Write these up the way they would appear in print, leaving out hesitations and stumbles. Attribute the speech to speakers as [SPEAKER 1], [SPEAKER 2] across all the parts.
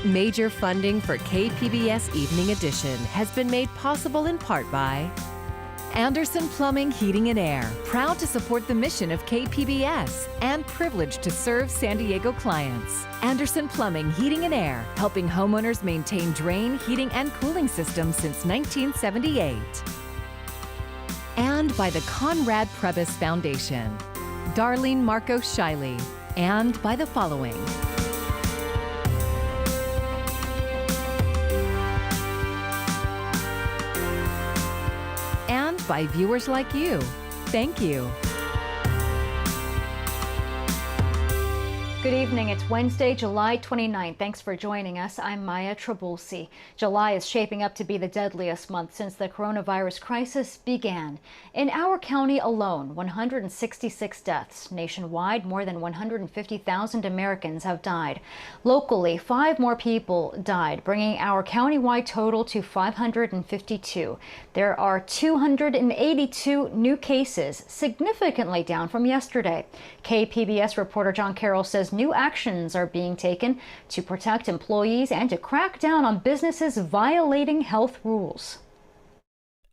[SPEAKER 1] Major funding for KPBS Evening Edition has been made possible in part by Anderson Plumbing, Heating and Air, proud to support the mission of KPBS and privileged to serve San Diego clients. Anderson Plumbing, Heating and Air, helping homeowners maintain drain, heating, and cooling systems since 1978. And by the Conrad Prebys Foundation, Darlene Marcos Shiley, and by the following. And by viewers like you. Thank you.
[SPEAKER 2] Good evening. It's Wednesday, July 29th. Thanks for joining us. I'm Maya Trabulsi. July is shaping up to be the deadliest month since the coronavirus crisis began. In our county alone, 166 deaths. Nationwide, more than 150,000 Americans have died. Locally, 5 more people died, bringing our countywide total to 552. There are 282 new cases, significantly down from yesterday. KPBS reporter John Carroll says new actions are being taken to protect employees and to crack down on businesses violating health rules.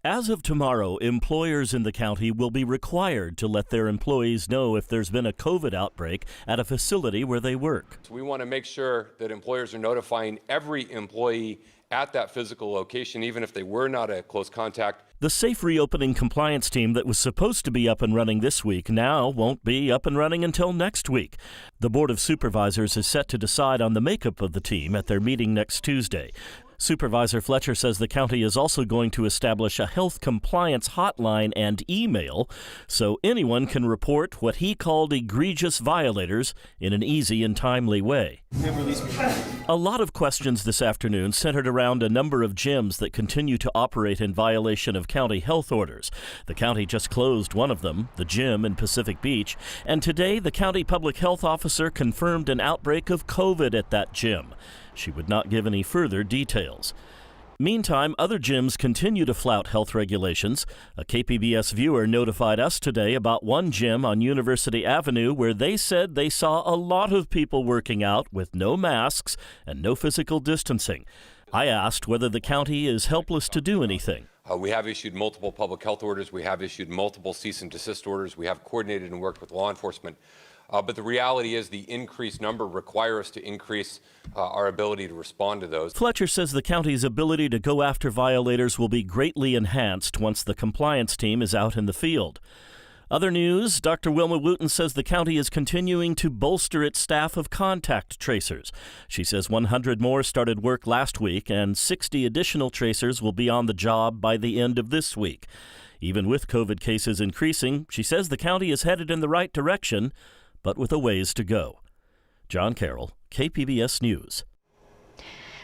[SPEAKER 3] As of tomorrow, employers in the county will be required to let their employees know if there's been a COVID outbreak at a facility where they work.
[SPEAKER 4] So we want to make sure that employers are notifying every employee at that physical location, even if they were not a close contact.
[SPEAKER 3] The safe reopening compliance team that was supposed to be up and running this week now won't be up and running until next week. The Board of Supervisors is set to decide on the makeup of the team at their meeting next Tuesday. Supervisor Fletcher says the county is also going to establish a health compliance hotline and email so anyone can report what he called egregious violators in an easy and timely way. A lot of questions this afternoon centered around a number of gyms that continue to operate in violation of county health orders. The county just closed one of them, the gym in Pacific Beach, and today the county public health officer confirmed an outbreak of COVID at that gym. She would not give any further details. Meantime, other gyms continue to flout health regulations. A KPBS viewer notified us today about one gym on University Avenue where they said they saw a lot of people working out with no masks and no physical distancing. I asked whether the county is helpless to do anything.
[SPEAKER 4] We have issued multiple public health orders. We have issued multiple cease and desist orders. We have coordinated and worked with law enforcement. But the reality is the increased number require us to increase our ability to respond to those.
[SPEAKER 3] Fletcher says the county's ability to go after violators will be greatly enhanced once the compliance team is out in the field. Other news, Dr. Wilma Wooten says the county is continuing to bolster its staff of contact tracers. She says 100 more started work last week and 60 additional tracers will be on the job by the end of this week. Even with COVID cases increasing, she says the county is headed in the right direction, but with a ways to go. John Carroll, KPBS News.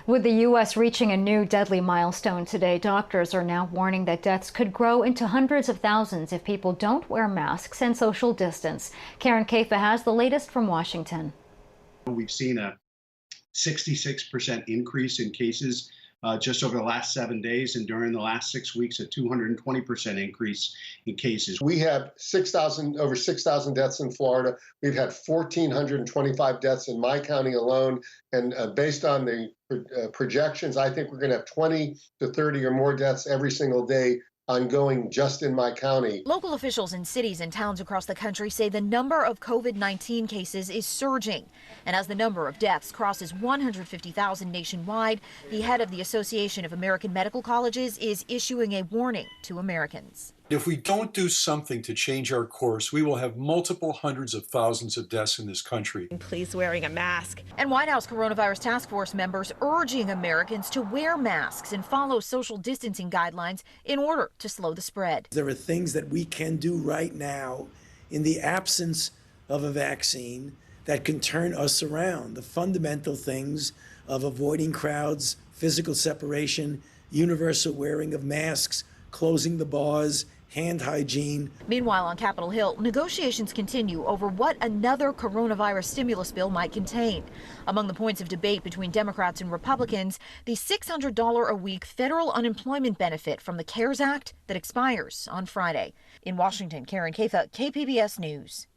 [SPEAKER 2] With the U.S. reaching a new deadly milestone today, doctors are now warning that deaths could grow into hundreds of thousands if people don't wear masks and social distance. Karen Kaifa has the latest from Washington.
[SPEAKER 5] We've seen a 66% increase in cases just over the last 7 days, and during the last 6 weeks, a 220% increase in cases.
[SPEAKER 6] We have over 6,000 deaths in Florida. We've had 1,425 deaths in my county alone, and based on the projections, I think we're going to have 20 to 30 or more deaths every single day ongoing just in my county.
[SPEAKER 7] Local officials in cities and towns across the country say the number of COVID-19 cases is surging. And as the number of deaths crosses 150,000 nationwide, the head of the Association of American Medical Colleges is issuing a warning to Americans.
[SPEAKER 8] If we don't do something to change our course, we will have multiple hundreds of thousands of deaths in this country.
[SPEAKER 7] Please wearing a mask. And White House coronavirus task force members urging Americans to wear masks and follow social distancing guidelines in order to slow the spread.
[SPEAKER 9] There are things that we can do right now in the absence of a vaccine that can turn us around. The fundamental things of avoiding crowds, physical separation, universal wearing of masks, closing the bars, hand hygiene.
[SPEAKER 7] Meanwhile, on Capitol Hill, negotiations continue over what another coronavirus stimulus bill might contain. Among the points of debate between Democrats and Republicans, the $600 a week federal unemployment benefit from the CARES Act that expires on Friday. In Washington, Karen Kaifa, KPBS News.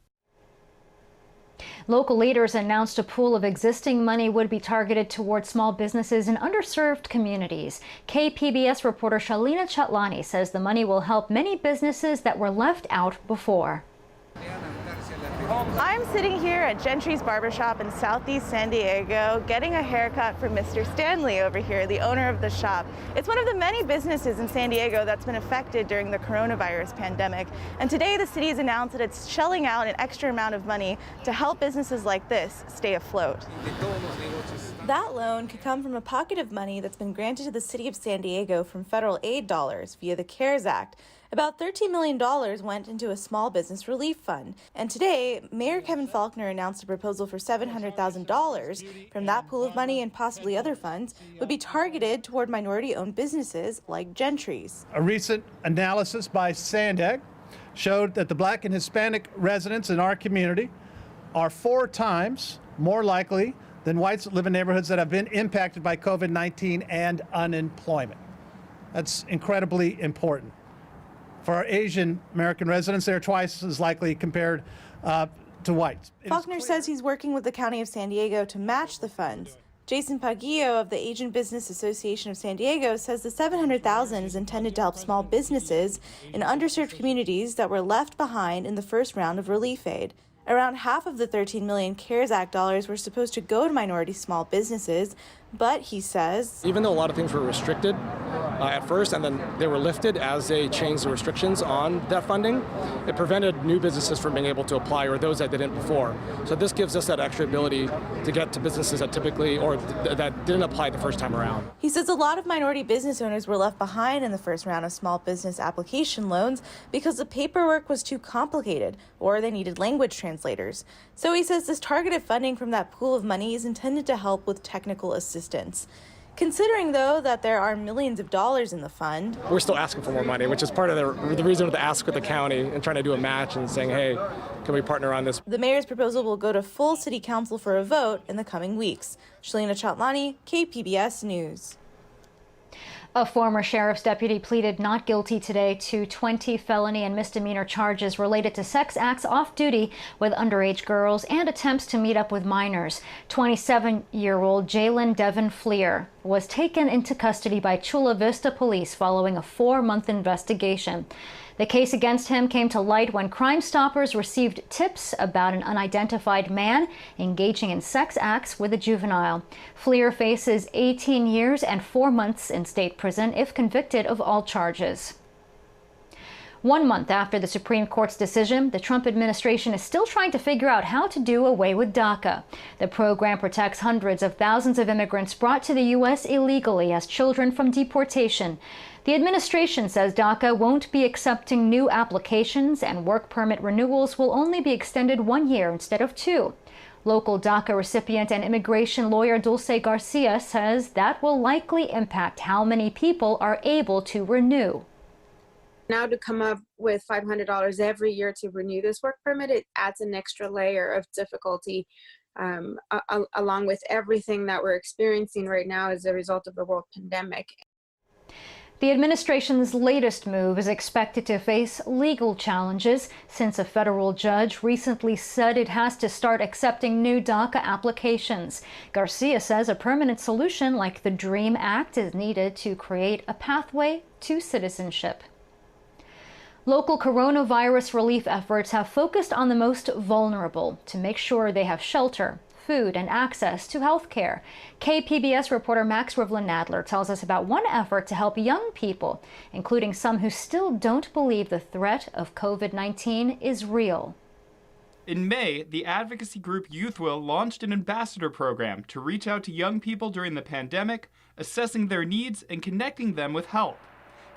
[SPEAKER 2] Local leaders announced a pool of existing money would be targeted towards small businesses in underserved communities. KPBS reporter Shalina Chatlani says the money will help many businesses that were left out before.
[SPEAKER 10] I'm sitting here at Gentry's Barbershop in Southeast San Diego getting a haircut from Mr. Stanley over here, the owner of the shop. It's one of the many businesses in San Diego that's been affected during the coronavirus pandemic. And today the city has announced that it's shelling out an extra amount of money to help businesses like this stay afloat. That loan could come from a pocket of money that's been granted to the city of San Diego from federal aid dollars via the CARES Act. About $13 million went into a small business relief fund. And today, Mayor Kevin Faulconer announced a proposal for $700,000 from that pool of money and possibly other funds would be targeted toward minority-owned businesses like Gentry's.
[SPEAKER 11] A recent analysis by Sandeg showed that the Black and Hispanic residents in our community are 4 times more likely than whites that live in neighborhoods that have been impacted by COVID-19 and unemployment. That's incredibly important. For our Asian American residents, they're twice as likely compared to whites.
[SPEAKER 10] Faulconer says he's working with the County of San Diego to match the funds. Jason Paguillo of the Asian Business Association of San Diego says the $700,000 is intended to help small businesses in underserved communities that were left behind in the first round of relief aid. Around half of the $13 million CARES Act dollars were supposed to go to minority small businesses, but he says,
[SPEAKER 12] even though a lot of things were restricted at first and then they were lifted as they changed the restrictions on that funding, it prevented new businesses from being able to apply or those that didn't before. So this gives us that extra ability to get to businesses that typically or that didn't apply the first time around.
[SPEAKER 10] He says a lot of minority business owners were left behind in the first round of small business application loans because the paperwork was too complicated or they needed language translators. So he says this targeted funding from that pool of money is intended to help with technical assistance. Considering, though, that there are millions of dollars in the fund,
[SPEAKER 12] we're still asking for more money, which is part of the reason of the ask with the county and trying to do a match and saying, hey, can we partner on this?
[SPEAKER 10] The mayor's proposal will go to full city council for a vote in the coming weeks. Shalina Chatlani, KPBS News.
[SPEAKER 2] A former sheriff's deputy pleaded not guilty today to 20 felony and misdemeanor charges related to sex acts off duty with underage girls and attempts to meet up with minors. 27-year-old Jalen Devin Fleer was taken into custody by Chula Vista police following a 4-month investigation. The case against him came to light when Crime Stoppers received tips about an unidentified man engaging in sex acts with a juvenile. Fleer faces 18 years and 4 months in state prison if convicted of all charges. 1 month after the Supreme Court's decision, the Trump administration is still trying to figure out how to do away with DACA. The program protects hundreds of thousands of immigrants brought to the U.S. illegally as children from deportation. The administration says DACA won't be accepting new applications and work permit renewals will only be extended 1 year instead of 2. Local DACA recipient and immigration lawyer Dulce Garcia says that will likely impact how many people are able to renew.
[SPEAKER 13] Now to come up with $500 every year to renew this work permit, it adds an extra layer of difficulty along with everything that we're experiencing right now as a result of the world pandemic.
[SPEAKER 2] The administration's latest move is expected to face legal challenges since a federal judge recently said it has to start accepting new DACA applications. Garcia says a permanent solution like the DREAM Act is needed to create a pathway to citizenship. Local coronavirus relief efforts have focused on the most vulnerable to make sure they have shelter, food, and access to health care. KPBS reporter Max Rivlin-Nadler tells us about one effort to help young people, including some who still don't believe the threat of COVID-19 is real.
[SPEAKER 14] In May, the advocacy group YouthWill launched an ambassador program to reach out to young people during the pandemic, assessing their needs and connecting them with help.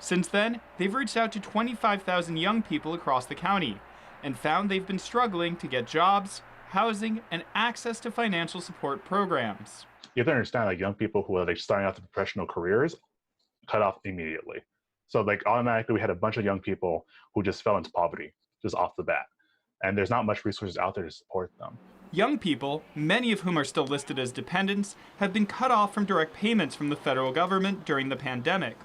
[SPEAKER 14] Since then, they've reached out to 25,000 young people across the county and found they've been struggling to get jobs, housing, and access to financial support programs.
[SPEAKER 15] You have to understand, like, young people who are like starting out their professional careers cut off immediately. So like automatically we had a bunch of young people who just fell into poverty just off the bat. And there's not much resources out there to support them.
[SPEAKER 14] Young people, many of whom are still listed as dependents, have been cut off from direct payments from the federal government during the pandemic.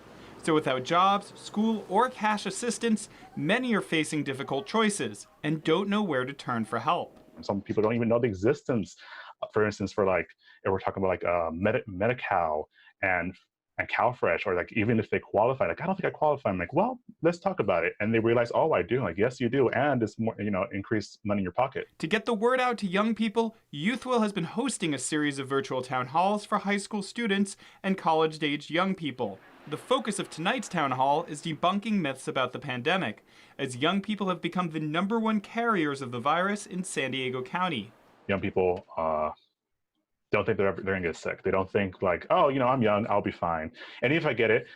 [SPEAKER 14] So without jobs, school, or cash assistance, many are facing difficult choices and don't know where to turn for help.
[SPEAKER 15] Some people don't even know the existence, for instance, for like, if we're talking about like Medi-Cal and CalFresh, or like even if they qualify, like, I don't think I qualify. I'm like, well, let's talk about it. And they realize, oh, I do. I'm like, yes, you do. And it's more, increased money in your pocket.
[SPEAKER 14] To get the word out to young people, YouthWill has been hosting a series of virtual town halls for high school students and college-aged young people. The focus of tonight's town hall is debunking myths about the pandemic, as young people have become the #1 carriers of the virus in San Diego County.
[SPEAKER 15] Young people don't think they're going to get sick. They don't think like, oh, I'm young, I'll be fine. And if I get it,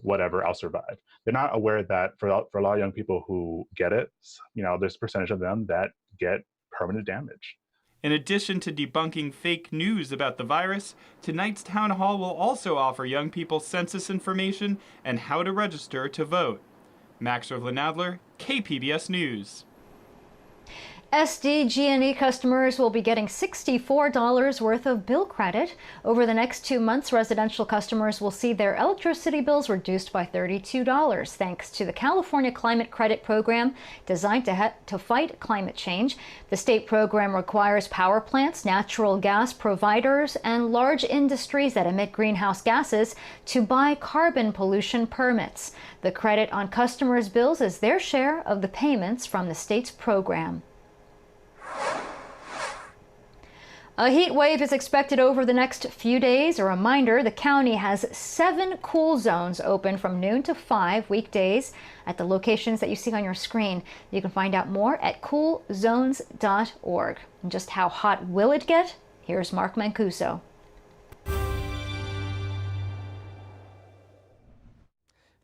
[SPEAKER 15] whatever, I'll survive. They're not aware that for a lot of young people who get it, there's a percentage of them that get permanent damage.
[SPEAKER 14] In addition to debunking fake news about the virus, tonight's town hall will also offer young people census information and how to register to vote. Max Rivlin-Adler, KPBS News.
[SPEAKER 2] SDG&E customers will be getting $64 worth of bill credit. Over the next 2 months, residential customers will see their electricity bills reduced by $32 thanks to the California Climate Credit Program designed to fight climate change. The state program requires power plants, natural gas providers, and large industries that emit greenhouse gases to buy carbon pollution permits. The credit on customers' bills is their share of the payments from the state's program. A heat wave is expected over the next few days. A reminder, the county has 7 cool zones open from noon to 5 weekdays at the locations that you see on your screen. You can find out more at coolzones.org. And just how hot will it get? Here's Mark Mancuso.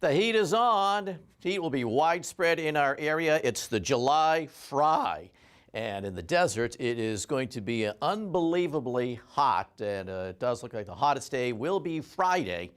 [SPEAKER 16] The heat is on. Heat will be widespread in our area. It's the July Fry. And in the desert, it is going to be unbelievably hot, and it does look like the hottest day will be Friday,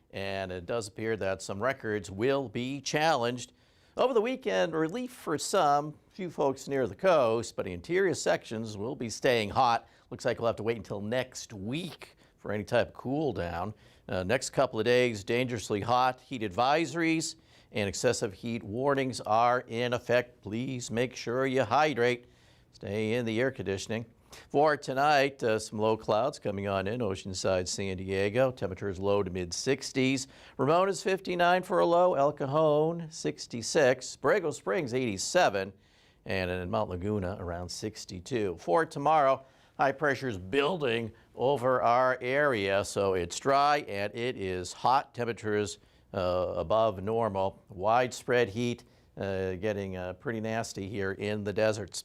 [SPEAKER 16] and it does appear that some records will be challenged. Over the weekend, relief for some, few folks near the coast, but interior sections will be staying hot. Looks like we'll have to wait until next week for any type of cool down. Next couple of days, dangerously hot, heat advisories and excessive heat warnings are in effect. Please make sure you hydrate. Stay in the air conditioning. For tonight, some low clouds coming on in Oceanside, San Diego. Temperatures low to mid-60s. Ramona's 59 for a low. El Cajon 66. Borrego Springs 87. And in Mount Laguna around 62. For tomorrow, high pressure's building over our area, so it's dry and it is hot. Temperatures above normal. Widespread heat getting pretty nasty here in the deserts.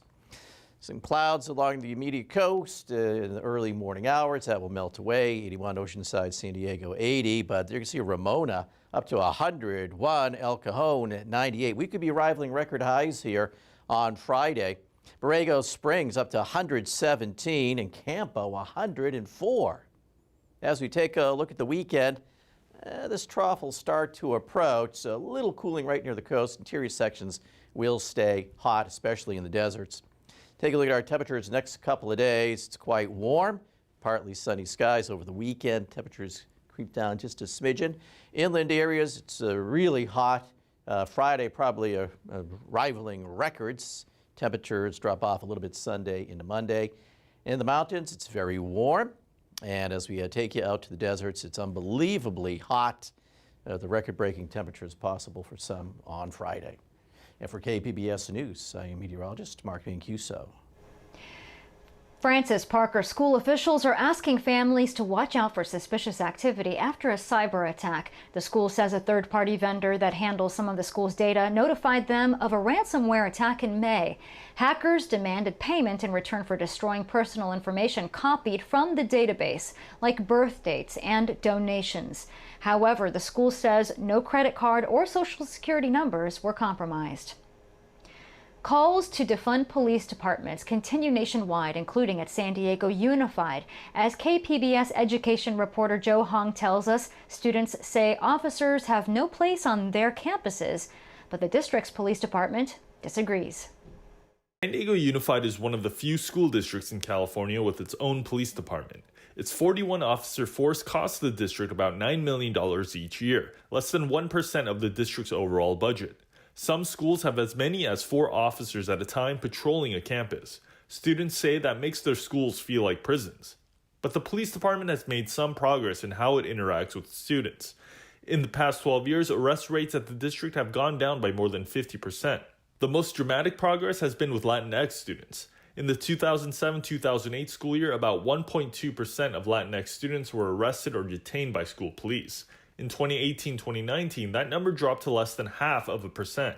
[SPEAKER 16] Some clouds along the immediate coast in the early morning hours. That will melt away. 81 Oceanside, San Diego 80. But you can see Ramona up to 101. El Cajon at 98. We could be rivaling record highs here on Friday. Borrego Springs up to 117 and Campo 104. As we take a look at the weekend, this trough will start to approach. A little cooling right near the coast. Interior sections will stay hot, especially in the deserts. Take a look at our temperatures next couple of days. It's quite warm, partly sunny skies over the weekend. Temperatures creep down just a smidgen. Inland areas, it's really hot. Friday, probably rivaling records. Temperatures drop off a little bit Sunday into Monday. In the mountains, it's very warm. And as we take you out to the deserts, it's unbelievably hot. The record-breaking temperatures possible for some on Friday. And for KPBS News, I am meteorologist Mark Mancuso.
[SPEAKER 2] Francis Parker school officials are asking families to watch out for suspicious activity after a cyber attack. The school says a third-party vendor that handles some of the school's data notified them of a ransomware attack in May. Hackers demanded payment in return for destroying personal information copied from the database, like birth dates and donations. However, the school says no credit card or social security numbers were compromised. Calls to defund police departments continue nationwide, including at San Diego Unified. As KPBS education reporter Joe Hong tells us, students say officers have no place on their campuses, but the district's police department disagrees.
[SPEAKER 17] San Diego Unified is one of the few school districts in California with its own police department. Its 41-officer force costs the district about $9 million each year, less than 1% of the district's overall budget. Some schools have as many as 4 officers at a time patrolling a campus. Students say that makes their schools feel like prisons. But the police department has made some progress in how it interacts with students. In the past 12 years, arrest rates at the district have gone down by more than 50%. The most dramatic progress has been with Latinx students. In the 2007-2008 school year, about 1.2% of Latinx students were arrested or detained by school police. In 2018-2019, that number dropped to less than 0.5%.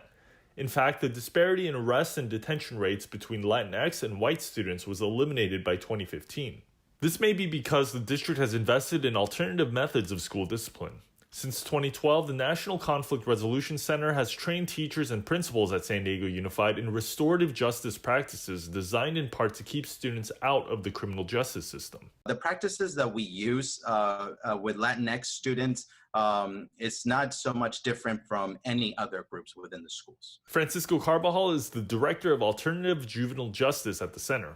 [SPEAKER 17] In fact, the disparity in arrest and detention rates between Latinx and white students was eliminated by 2015. This may be because the district has invested in alternative methods of school discipline. Since 2012, the National Conflict Resolution Center has trained teachers and principals at San Diego Unified in restorative justice practices designed in part to keep students out of the criminal justice system.
[SPEAKER 18] The practices that we use with Latinx students is not so much different from any other groups within the schools.
[SPEAKER 17] Francisco Carbajal is the director of alternative juvenile justice at the center.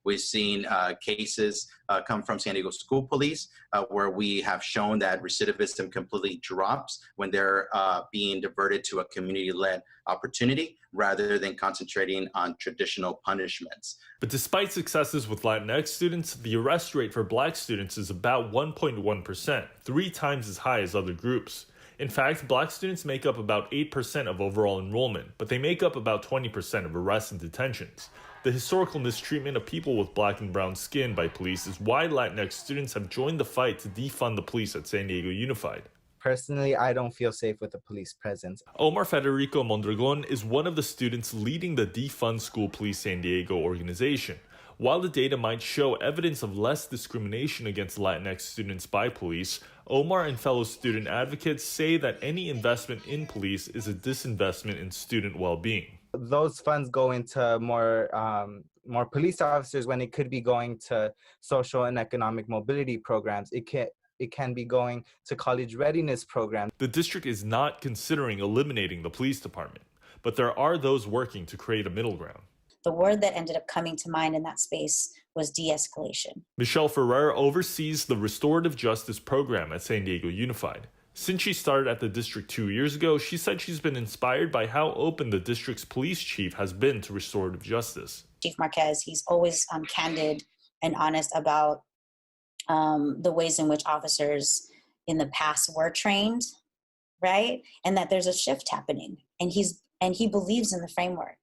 [SPEAKER 18] We've seen cases come from San Diego School Police where we have shown that recidivism completely drops when they're being diverted to a community-led opportunity rather than concentrating on traditional punishments.
[SPEAKER 17] But despite successes with Latinx students, the arrest rate for Black students is about 1.1%, 3 times as high as other groups. In fact, Black students make up about 8% of overall enrollment, but they make up about 20% of arrests and detentions. The historical mistreatment of people with black and brown skin by police is why Latinx students have joined the fight to defund the police at San Diego Unified.
[SPEAKER 19] Personally, I don't feel safe with the police presence.
[SPEAKER 17] Omar Federico Mondragon is one of the students leading the Defund School Police San Diego organization. While the data might show evidence of less discrimination against Latinx students by police, Omar and fellow student advocates say that any investment in police is a disinvestment in student well-being.
[SPEAKER 19] Those funds go into more police officers when it could be going to social and economic mobility programs. It can be going to college readiness programs.
[SPEAKER 17] The district is not considering eliminating the police department, but there are those working to create a middle ground.
[SPEAKER 20] The word that ended up coming to mind in that space was de-escalation.
[SPEAKER 17] Michelle Ferrer oversees the restorative justice program at San Diego Unified. Since she started at the district 2 years ago, she said she's been inspired by how open the district's police chief has been to restorative justice.
[SPEAKER 20] Chief Marquez, he's always candid and honest about the ways in which officers in the past were trained, right? And that there's a shift happening. And he believes in the framework.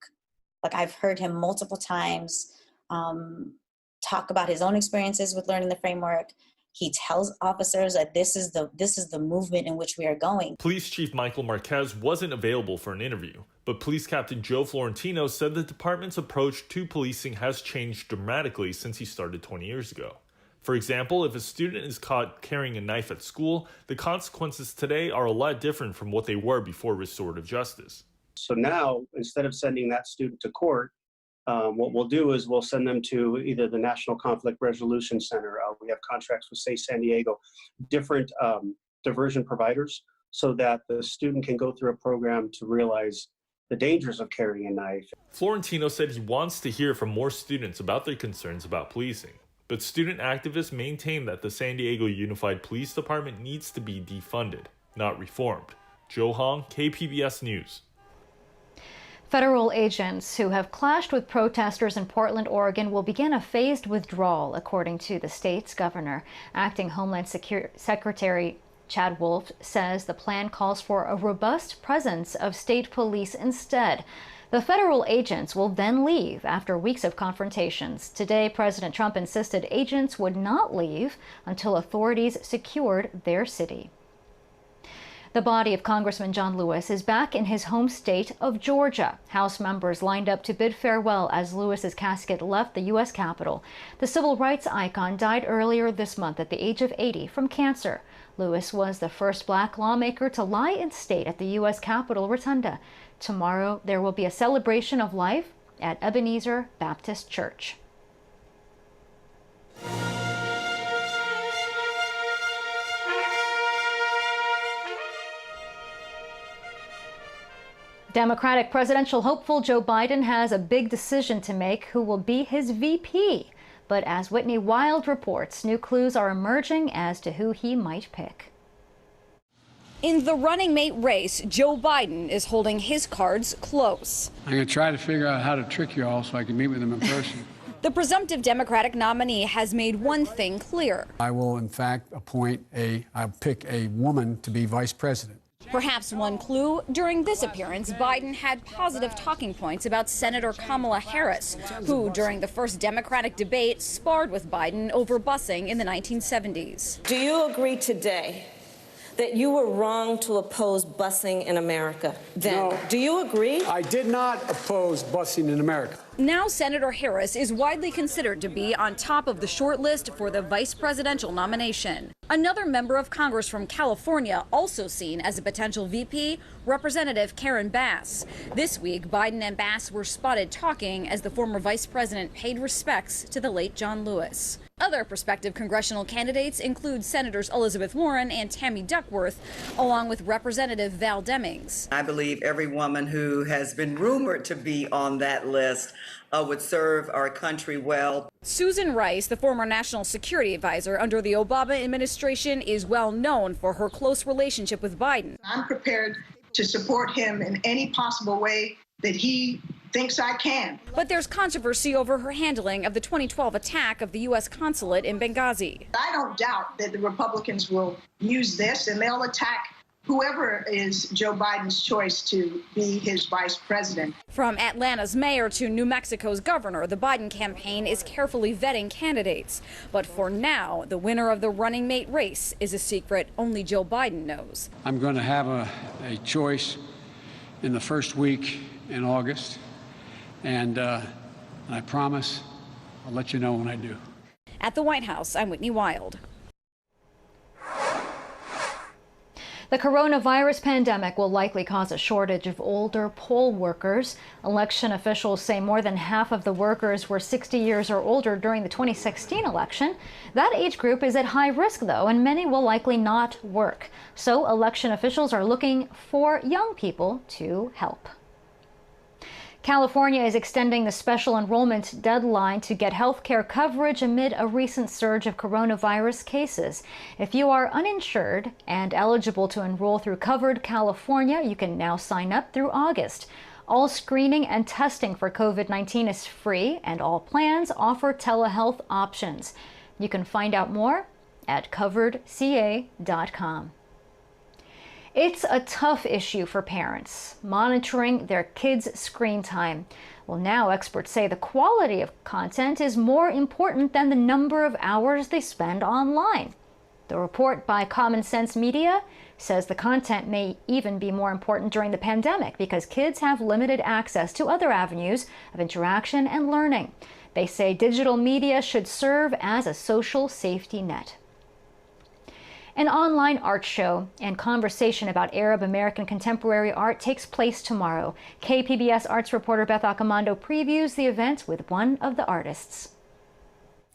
[SPEAKER 20] Like, I've heard him multiple times talk about his own experiences with learning the framework. He tells officers that this is the movement in which we are going.
[SPEAKER 17] Police Chief Michael Marquez wasn't available for an interview, but Police Captain Joe Florentino said the department's approach to policing has changed dramatically since he started 20 years ago. For example, if a student is caught carrying a knife at school, the consequences today are a lot different from what they were before restorative justice.
[SPEAKER 21] So now, instead of sending that student to court, what we'll do is we'll send them to either the National Conflict Resolution Center. We have contracts with, say, San Diego, different diversion providers, so that the student can go through a program to realize the dangers of carrying a knife.
[SPEAKER 17] Florentino said he wants to hear from more students about their concerns about policing. But student activists maintain that the San Diego Unified Police Department needs to be defunded, not reformed. Joe Hong, KPBS News.
[SPEAKER 2] Federal agents who have clashed with protesters in Portland, Oregon will begin a phased withdrawal, according to the state's governor. Acting Homeland Secretary Chad Wolf says the plan calls for a robust presence of state police instead. The federal agents will then leave after weeks of confrontations. Today, President Trump insisted agents would not leave until authorities secured their city. The body of Congressman John Lewis is back in his home state of Georgia. House members lined up to bid farewell as Lewis's casket left the U.S. Capitol. The civil rights icon died earlier this month at the age of 80 from cancer. Lewis was the first black lawmaker to lie in state at the U.S. Capitol Rotunda. Tomorrow, there will be a celebration of life at Ebenezer Baptist Church. Democratic presidential hopeful Joe Biden has a big decision to make: who will be his VP. But as Whitney Wild reports, new clues are emerging as to who he might pick.
[SPEAKER 22] In the running mate race, Joe Biden is holding his cards close.
[SPEAKER 23] I'm going to try to figure out how to trick you all so I can meet with him in person.
[SPEAKER 22] The presumptive Democratic nominee has made one thing clear.
[SPEAKER 1] I will, in fact, I'll pick a woman to be vice president.
[SPEAKER 22] Perhaps one clue, during this appearance, Biden had positive talking points about Senator Kamala Harris, who, during the first Democratic debate, sparred with Biden over busing in the 1970s.
[SPEAKER 4] Do you agree today that you were wrong to oppose busing in America then?
[SPEAKER 1] No.
[SPEAKER 4] Do you agree?
[SPEAKER 1] I did not oppose busing in America.
[SPEAKER 22] Now Senator Harris is widely considered to be on top of the short list for the vice presidential nomination. Another member of Congress from California, also seen as a potential VP, Representative Karen Bass. This week, Biden and Bass were spotted talking as the former vice president paid respects to the late John Lewis. Other prospective congressional candidates include Senators Elizabeth Warren and Tammy Duckworth, along with Representative Val Demings.
[SPEAKER 23] I believe every woman who has been rumored to be on that list would serve our country well.
[SPEAKER 22] Susan Rice, the former national security advisor under the Obama administration, is well known for her close relationship with Biden.
[SPEAKER 24] I'm prepared to support him in any possible way that he thinks I can.
[SPEAKER 22] But there's controversy over her handling of the 2012 attack of the U.S. consulate in Benghazi.
[SPEAKER 24] I don't doubt that the Republicans will use this and they'll attack whoever is Joe Biden's choice to be his vice president.
[SPEAKER 22] From Atlanta's mayor to New Mexico's governor, the Biden campaign is carefully vetting candidates. But for now, the winner of the running mate race is a secret only Joe Biden knows.
[SPEAKER 1] I'm going to have a choice in the first week in August, and I promise I'll let you know when I do.
[SPEAKER 22] At the White House, I'm Whitney Wild.
[SPEAKER 2] The coronavirus pandemic will likely cause a shortage of older poll workers. Election officials say more than half of the workers were 60 years or older during the 2016 election. That age group is at high risk, though, and many will likely not work. So election officials are looking for young people to help. California is extending the special enrollment deadline to get health care coverage amid a recent surge of coronavirus cases. If you are uninsured and eligible to enroll through Covered California, you can now sign up through August. All screening and testing for COVID-19 is free, and all plans offer telehealth options. You can find out more at coveredca.com. It's a tough issue for parents, monitoring their kids' screen time. Well, now experts say the quality of content is more important than the number of hours they spend online. The report by Common Sense Media says the content may even be more important during the pandemic because kids have limited access to other avenues of interaction and learning. They say digital media should serve as a social safety net. An online art show and conversation about Arab American contemporary art takes place tomorrow. KPBS arts reporter Beth Accomando previews the event with one of the artists.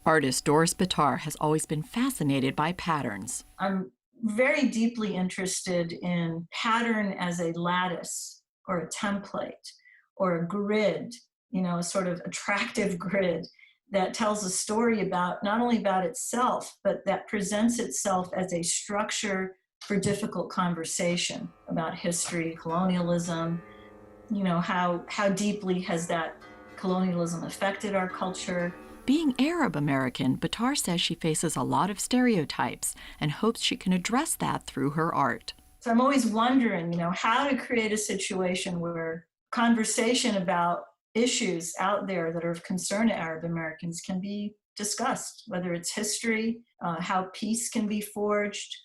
[SPEAKER 25] Artist Doris Bitar has always been fascinated by patterns.
[SPEAKER 26] I'm very deeply interested in pattern as a lattice or a template or a grid, a sort of attractive grid that tells a story about not only about itself, but that presents itself as a structure for difficult conversation about history, colonialism, how deeply has that colonialism affected our culture.
[SPEAKER 25] Being Arab American, Bitar says she faces a lot of stereotypes and hopes she can address that through her art.
[SPEAKER 26] So I'm always wondering, how to create a situation where conversation about issues out there that are of concern to Arab Americans can be discussed, whether it's history, how peace can be forged,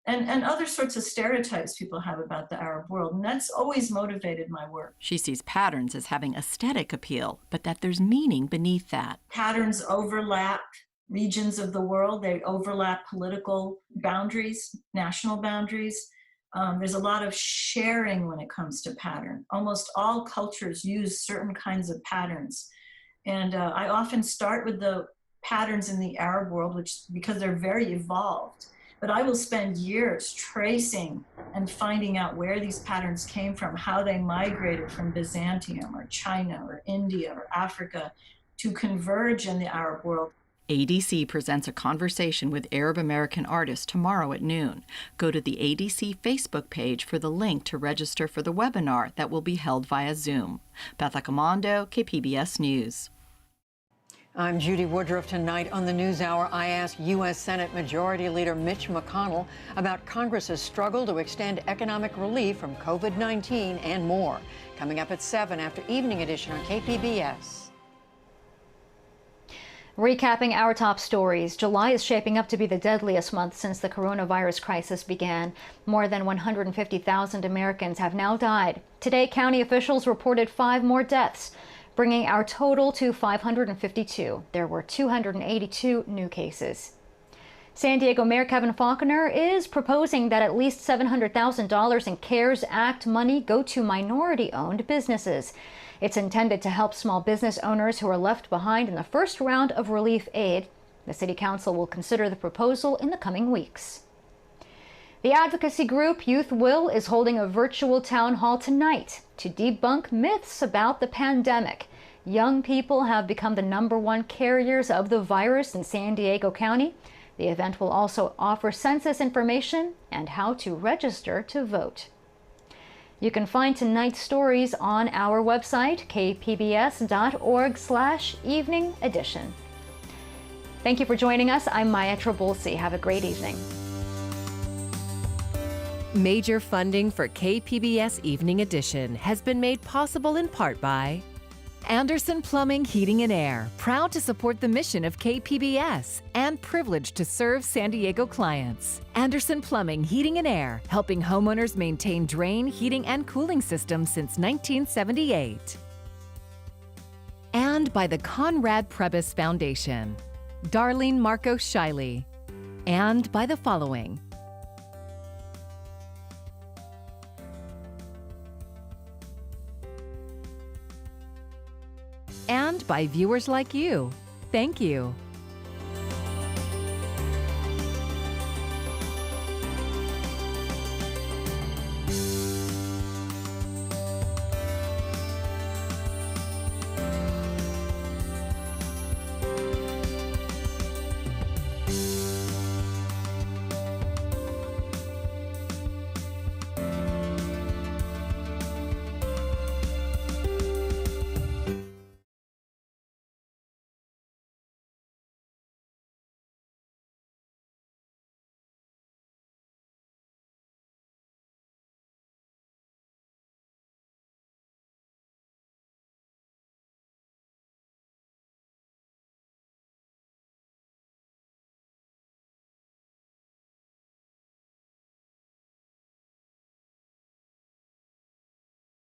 [SPEAKER 26] and other sorts of stereotypes people have about the Arab world. And that's always motivated my work.
[SPEAKER 25] She sees patterns as having aesthetic appeal, but that there's meaning beneath that.
[SPEAKER 26] Patterns overlap regions of the world. They overlap political boundaries, national boundaries. There's a lot of sharing when it comes to pattern. Almost all cultures use certain kinds of patterns. And I often start with the patterns in the Arab world, because they're very evolved. But I will spend years tracing and finding out where these patterns came from, how they migrated from Byzantium or China or India or Africa to converge in the Arab world.
[SPEAKER 25] ADC presents a conversation with Arab American artists tomorrow at noon. Go to the ADC Facebook page for the link to register for the webinar that will be held via Zoom. Beth Accomando, KPBS News.
[SPEAKER 3] I'm Judy Woodruff. Tonight on the NewsHour, I ask U.S. Senate Majority Leader Mitch McConnell about Congress's struggle to extend economic relief from COVID-19 and more. Coming up at 7 after Evening Edition on KPBS.
[SPEAKER 2] Recapping our top stories, July is shaping up to be the deadliest month since the coronavirus crisis began. More than 150,000 Americans have now died. Today, county officials reported 5 more deaths, bringing our total to 552. There were 282 new cases. San Diego Mayor Kevin Faulconer is proposing that at least $700,000 in CARES Act money go to minority-owned businesses. It's intended to help small business owners who are left behind in the first round of relief aid. The City Council will consider the proposal in the coming weeks. The advocacy group Youth Will is holding a virtual town hall tonight to debunk myths about the pandemic. Young people have become the #1 carriers of the virus in San Diego County. The event will also offer census information and how to register to vote. You can find tonight's stories on our website, kpbs.org/evening edition. Thank you for joining us. I'm Maya Trabulsi. Have a great evening.
[SPEAKER 5] Major funding for KPBS Evening Edition has been made possible in part by Anderson Plumbing, Heating and Air, proud to support the mission of KPBS and privileged to serve San Diego clients. Anderson Plumbing, Heating and Air, helping homeowners maintain drain, heating, and cooling systems since 1978. And by the Conrad Prebys Foundation, Darlene Marcos Shiley. And by the following: and by viewers like you. Thank you.